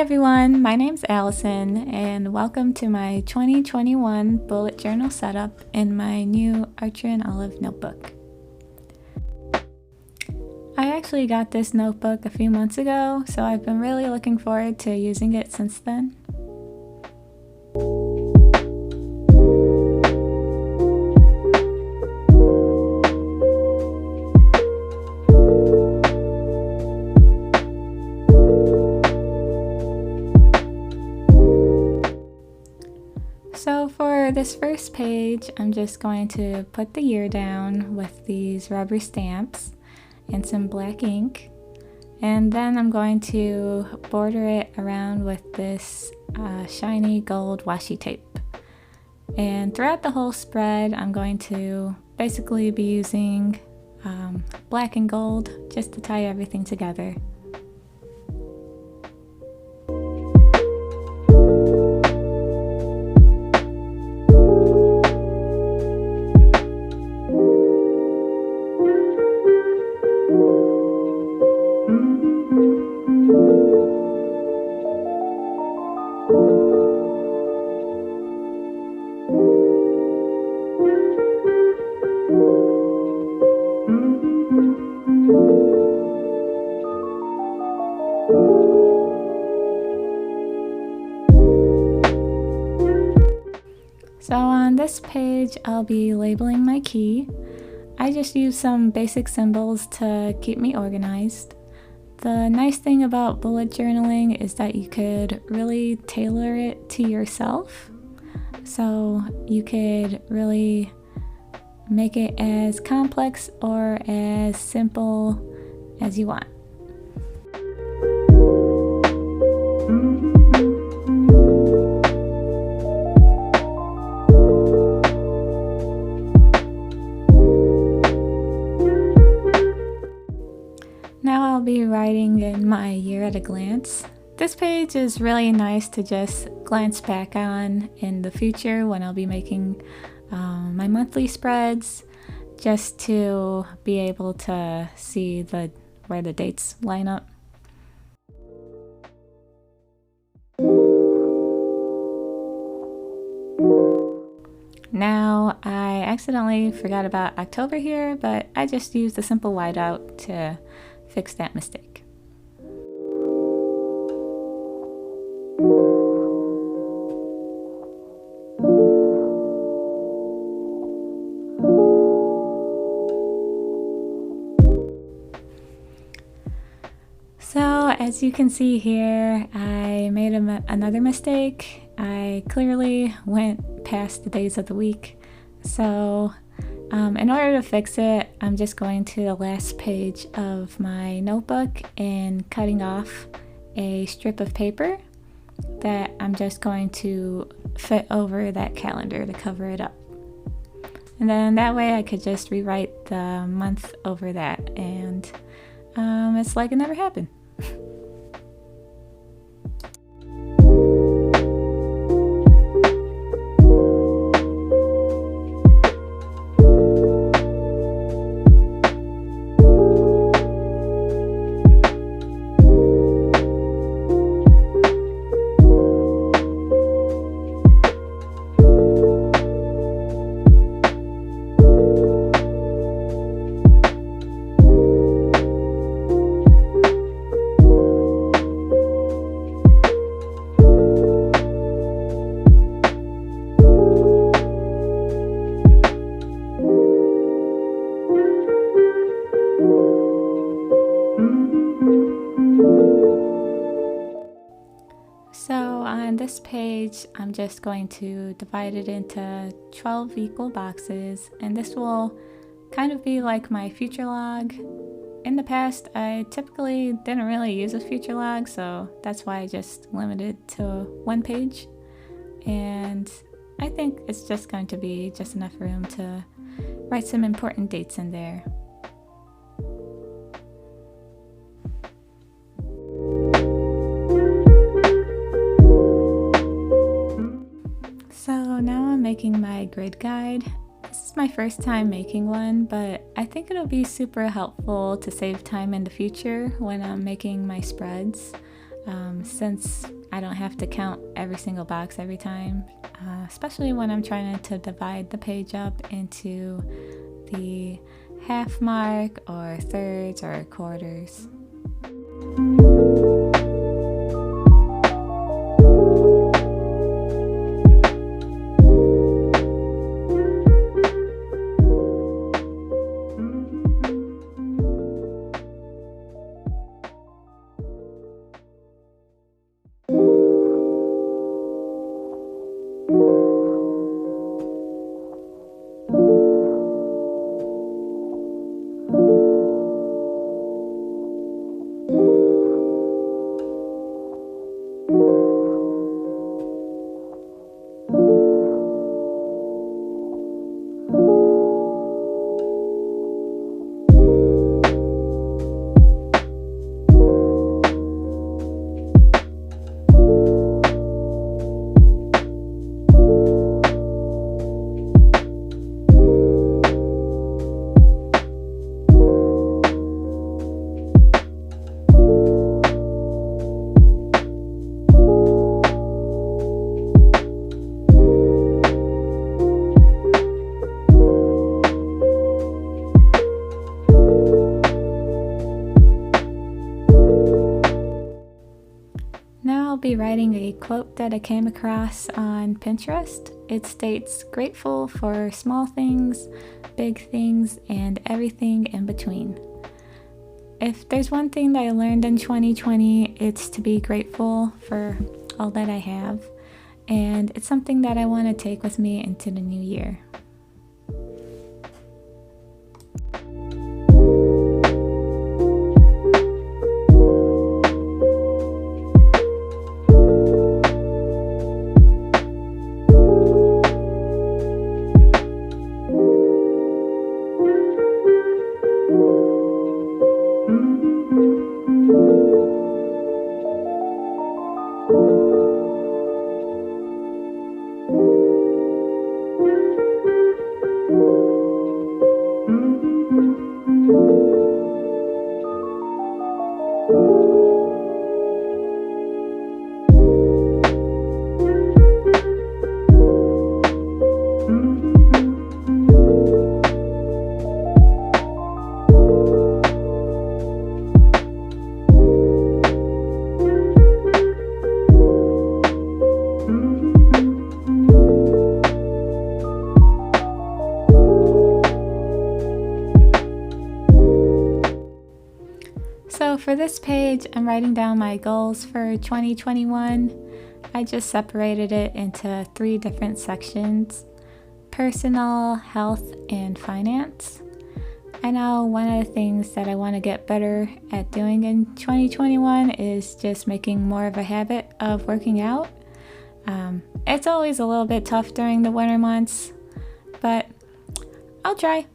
everyone, my name's Allison and welcome to my 2021 bullet journal setup in my new Archer and Olive notebook. I actually got this notebook a few months ago, so I've been really looking forward to using it since then. So for this first page, I'm just going to put the year down with these rubber stamps and some black ink. And then I'm going to border it around with this shiny gold washi tape. And throughout the whole spread, I'm going to basically be using black and gold just to tie everything together. So on this page, I'll be labeling my key. I just use some basic symbols to keep me organized. The nice thing about bullet journaling is that you could really tailor it to yourself. So you could really make it as complex or as simple as you want. Now I'll be writing in my year at a glance. This page is really nice to just glance back on in the future when I'll be making my monthly spreads, just to be able to see where the dates line up. Now, I accidentally forgot about October here, but I just used a simple whiteout to fix that mistake. So as you can see here, I made another mistake. I clearly went past the days of the week. So in order to fix it, I'm just going to the last page of my notebook and cutting off a strip of paper that I'm just going to fit over that calendar to cover it up. And then that way I could just rewrite the month over that, and it's like it never happened. So on this page, I'm just going to divide it into 12 equal boxes, and this will kind of be like my future log. In the past, I typically didn't really use a future log, so that's why I just limited to one page. And I think it's just going to be just enough room to write some important dates in there. So now I'm making my grid guide. This is my first time making one, but I think it'll be super helpful to save time in the future when I'm making my spreads. since I don't have to count every single box every time, especially when I'm trying to divide the page up into the half mark or thirds or quarters. I'll be writing a quote that I came across on Pinterest. It states, "Grateful for small things, big things, and everything in between." If there's one thing that I learned in 2020, it's to be grateful for all that I have. And it's something that I want to take with me into the new year. So for this page, I'm writing down my goals for 2021. I just separated it into 3 different sections: personal, health, and finance. I know one of the things that I want to get better at doing in 2021 is just making more of a habit of working out. It's always a little bit tough during the winter months, but I'll try.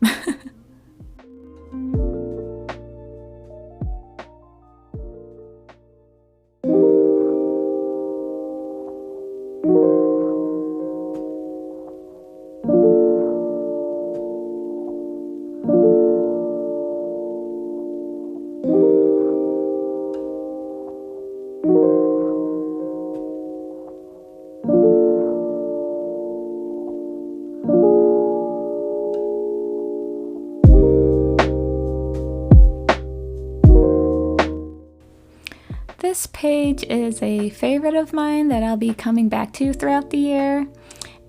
This page is a favorite of mine that I'll be coming back to throughout the year.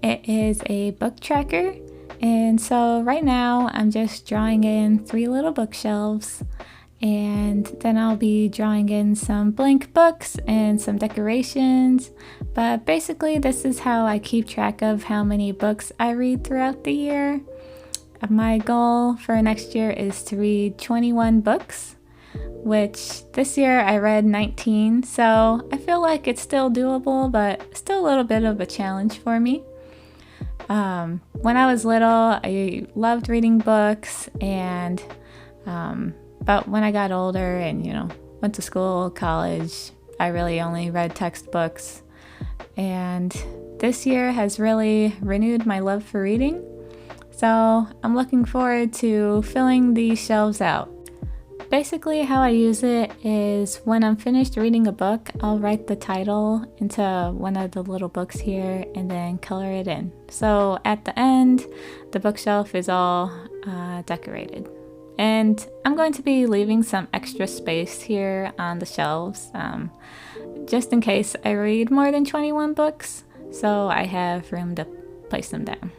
It is a book tracker, and so right now I'm just drawing in 3 little bookshelves, and then I'll be drawing in some blank books and some decorations. But basically this is how I keep track of how many books I read throughout the year. My goal for next year is to read 21 books, which this year I read 19, so I feel like it's still doable, but still a little bit of a challenge for me. When I was little, I loved reading books, and but when I got older and went to school, college, I really only read textbooks. And this year has really renewed my love for reading, so I'm looking forward to filling these shelves out. Basically, how I use it is when I'm finished reading a book, I'll write the title into one of the little books here and then color it in. So at the end, the bookshelf is all decorated. And I'm going to be leaving some extra space here on the shelves, just in case I read more than 21 books, so I have room to place them down.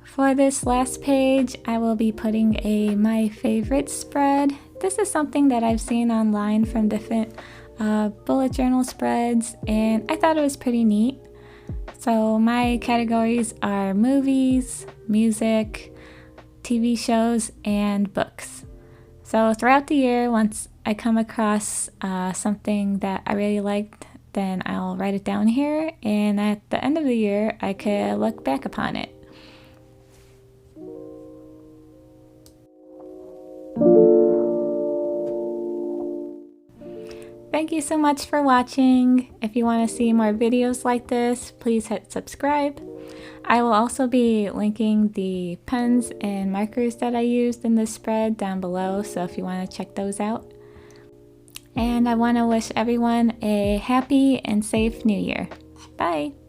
For this last page, I will be putting a my favorite spread. This is something that I've seen online from different bullet journal spreads, and I thought it was pretty neat. So my categories are movies, music, TV shows, and books. So throughout the year, once I come across something that I really liked, then I'll write it down here, and at the end of the year, I could look back upon it. Thank you so much for watching. If you want to see more videos like this, please hit subscribe. I will also be linking the pens and markers that I used in this spread down below, so if you want to check those out. And I want to wish everyone a happy and safe new year. Bye!